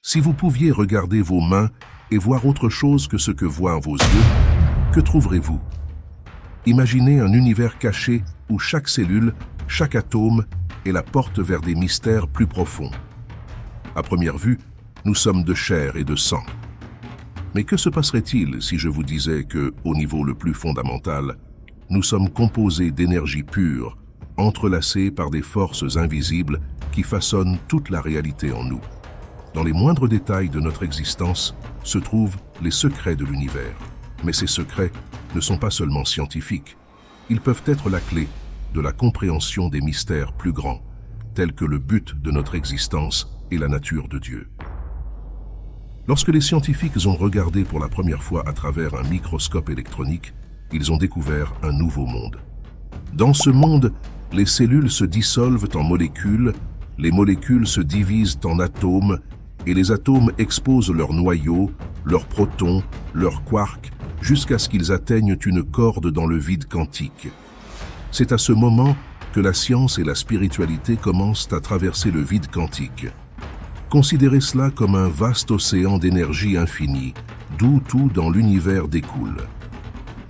Si vous pouviez regarder vos mains et voir autre chose que ce que voient vos yeux, que trouverez-vous? Imaginez un univers caché où chaque cellule, chaque atome est la porte vers des mystères plus profonds. À première vue, nous sommes de chair et de sang. Mais que se passerait-il si je vous disais que, au niveau le plus fondamental, nous sommes composés d'énergie pure, entrelacés par des forces invisibles qui façonnent toute la réalité en nous? Dans les moindres détails de notre existence se trouvent les secrets de l'univers. Mais ces secrets ne sont pas seulement scientifiques. Ils peuvent être la clé de la compréhension des mystères plus grands, tels que le but de notre existence et la nature de Dieu. Lorsque les scientifiques ont regardé pour la première fois à travers un microscope électronique, ils ont découvert un nouveau monde. Dans ce monde, les cellules se dissolvent en molécules, les molécules se divisent en atomes, et les atomes exposent leurs noyaux, leurs protons, leurs quarks, jusqu'à ce qu'ils atteignent une corde dans le vide quantique. C'est à ce moment que la science et la spiritualité commencent à traverser le vide quantique. Considérez cela comme un vaste océan d'énergie infinie, d'où tout dans l'univers découle.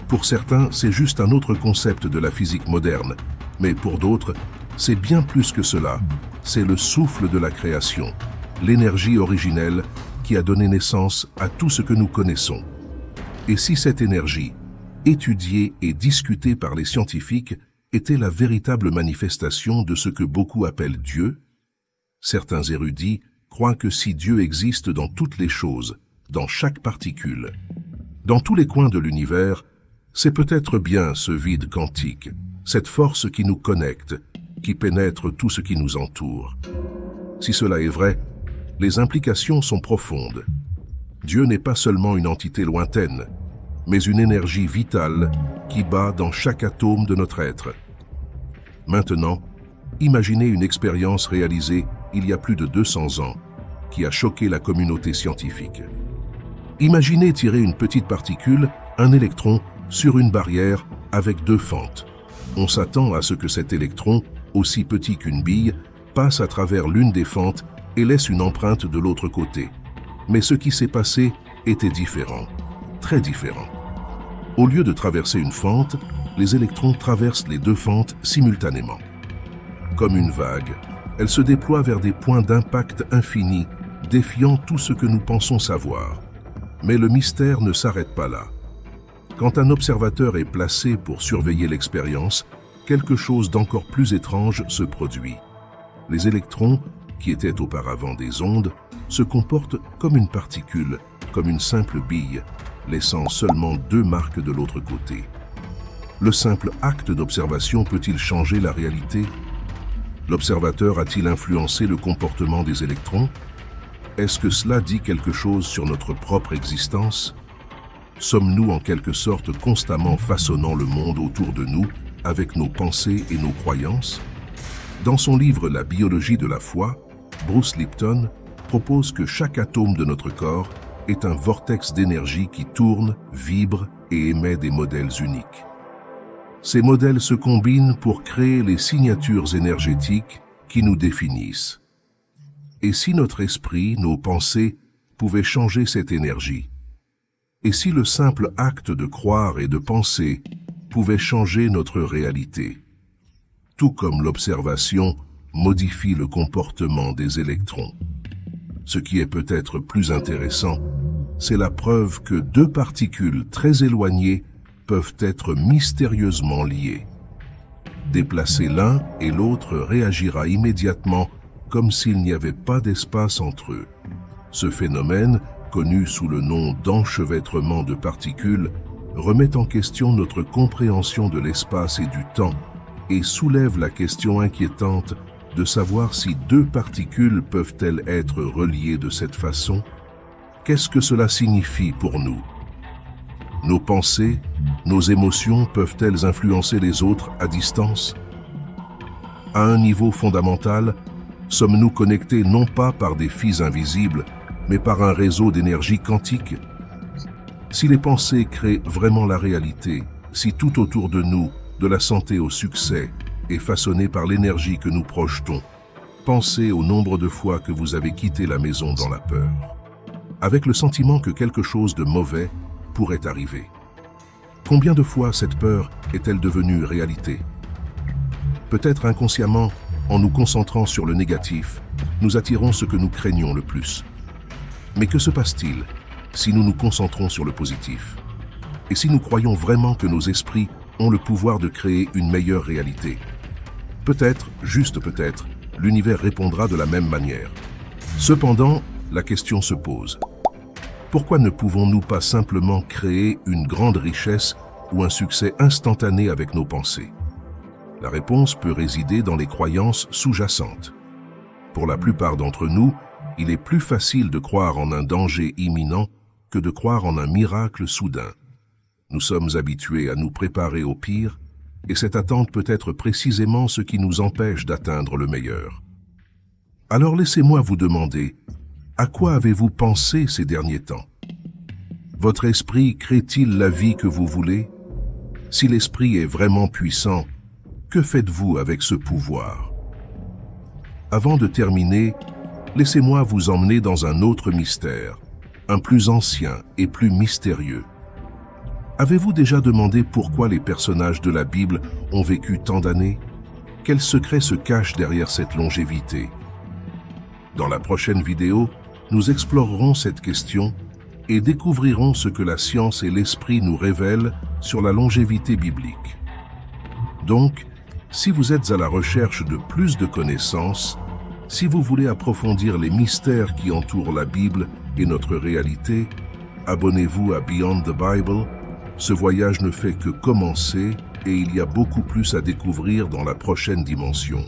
Pour certains, c'est juste un autre concept de la physique moderne, mais pour d'autres, c'est bien plus que cela. C'est le souffle de la création, l'énergie originelle qui a donné naissance à tout ce que nous connaissons. Et si cette énergie, étudiée et discutée par les scientifiques, était la véritable manifestation de ce que beaucoup appellent Dieu? Certains érudits croient que si Dieu existe dans toutes les choses, dans chaque particule, dans tous les coins de l'univers, c'est peut-être bien ce vide quantique, cette force qui nous connecte, qui pénètre tout ce qui nous entoure. Si cela est vrai, les implications sont profondes. Dieu n'est pas seulement une entité lointaine, mais une énergie vitale qui bat dans chaque atome de notre être. Maintenant, imaginez une expérience réalisée il y a plus de 200 ans, qui a choqué la communauté scientifique. Imaginez tirer une petite particule, un électron, sur une barrière avec deux fentes. On s'attend à ce que cet électron, aussi petit qu'une bille, passe à travers l'une des fentes et laisse une empreinte de l'autre côté. Mais ce qui s'est passé était différent, très différent. Au lieu de traverser une fente, les électrons traversent les deux fentes simultanément. Comme une vague, elle se déploie vers des points d'impact infinis, défiant tout ce que nous pensons savoir. Mais le mystère ne s'arrête pas là. Quand un observateur est placé pour surveiller l'expérience, quelque chose d'encore plus étrange se produit. Les électrons, qui étaient auparavant des ondes, se comportent comme une particule, comme une simple bille, laissant seulement deux marques de l'autre côté. Le simple acte d'observation peut-il changer la réalité? L'observateur a-t-il influencé le comportement des électrons? Est-ce que cela dit quelque chose sur notre propre existence? Sommes-nous en quelque sorte constamment façonnant le monde autour de nous avec nos pensées et nos croyances? Dans son livre La biologie de la foi, Bruce Lipton propose que chaque atome de notre corps est un vortex d'énergie qui tourne, vibre et émet des modèles uniques. Ces modèles se combinent pour créer les signatures énergétiques qui nous définissent. Et si notre esprit, nos pensées, pouvaient changer cette énergie? Et si le simple acte de croire et de penser pouvait changer notre réalité? Tout comme l'observation modifie le comportement des électrons. Ce qui est peut-être plus intéressant, c'est la preuve que deux particules très éloignées peuvent être mystérieusement liées. Déplacer l'un et l'autre réagira immédiatement comme s'il n'y avait pas d'espace entre eux. Ce phénomène, connu sous le nom d'enchevêtrement de particules, remet en question notre compréhension de l'espace et du temps et soulève la question inquiétante de savoir si deux particules peuvent-elles être reliées de cette façon. Qu'est-ce que cela signifie pour nous? Nos pensées, nos émotions peuvent-elles influencer les autres à distance? À un niveau fondamental, sommes-nous connectés non pas par des fils invisibles, mais par un réseau d'énergie quantique? Si les pensées créent vraiment la réalité, si tout autour de nous, de la santé au succès, est façonné par l'énergie que nous projetons, Pensez au nombre de fois que vous avez quitté la maison dans la peur, avec le sentiment que quelque chose de mauvais pourrait arriver. Combien de fois cette peur est-elle devenue réalité? Peut-être inconsciemment, en nous concentrant sur le négatif, nous attirons ce que nous craignons le plus. Mais que se passe-t-il si nous nous concentrons sur le positif? Et si nous croyons vraiment que nos esprits ont le pouvoir de créer une meilleure réalité? Peut-être, juste peut-être, l'univers répondra de la même manière. Cependant, la question se pose. Pourquoi ne pouvons-nous pas simplement créer une grande richesse ou un succès instantané avec nos pensées? La réponse peut résider dans les croyances sous-jacentes. Pour la plupart d'entre nous, il est plus facile de croire en un danger imminent que de croire en un miracle soudain. Nous sommes habitués à nous préparer au pire, et cette attente peut être précisément ce qui nous empêche d'atteindre le meilleur. Alors laissez-moi vous demander, à quoi avez-vous pensé ces derniers temps? Votre esprit crée-t-il la vie que vous voulez? Si l'esprit est vraiment puissant, que faites-vous avec ce pouvoir? Avant de terminer, laissez-moi vous emmener dans un autre mystère, un plus ancien et plus mystérieux. Avez-vous déjà demandé pourquoi les personnages de la Bible ont vécu tant d'années? Quel secret se cache derrière cette longévité? Dans la prochaine vidéo, nous explorerons cette question et découvrirons ce que la science et l'esprit nous révèlent sur la longévité biblique. Donc, si vous êtes à la recherche de plus de connaissances, si vous voulez approfondir les mystères qui entourent la Bible et notre réalité, abonnez-vous à Beyond the Bible. Ce voyage ne fait que commencer et il y a beaucoup plus à découvrir dans la prochaine dimension.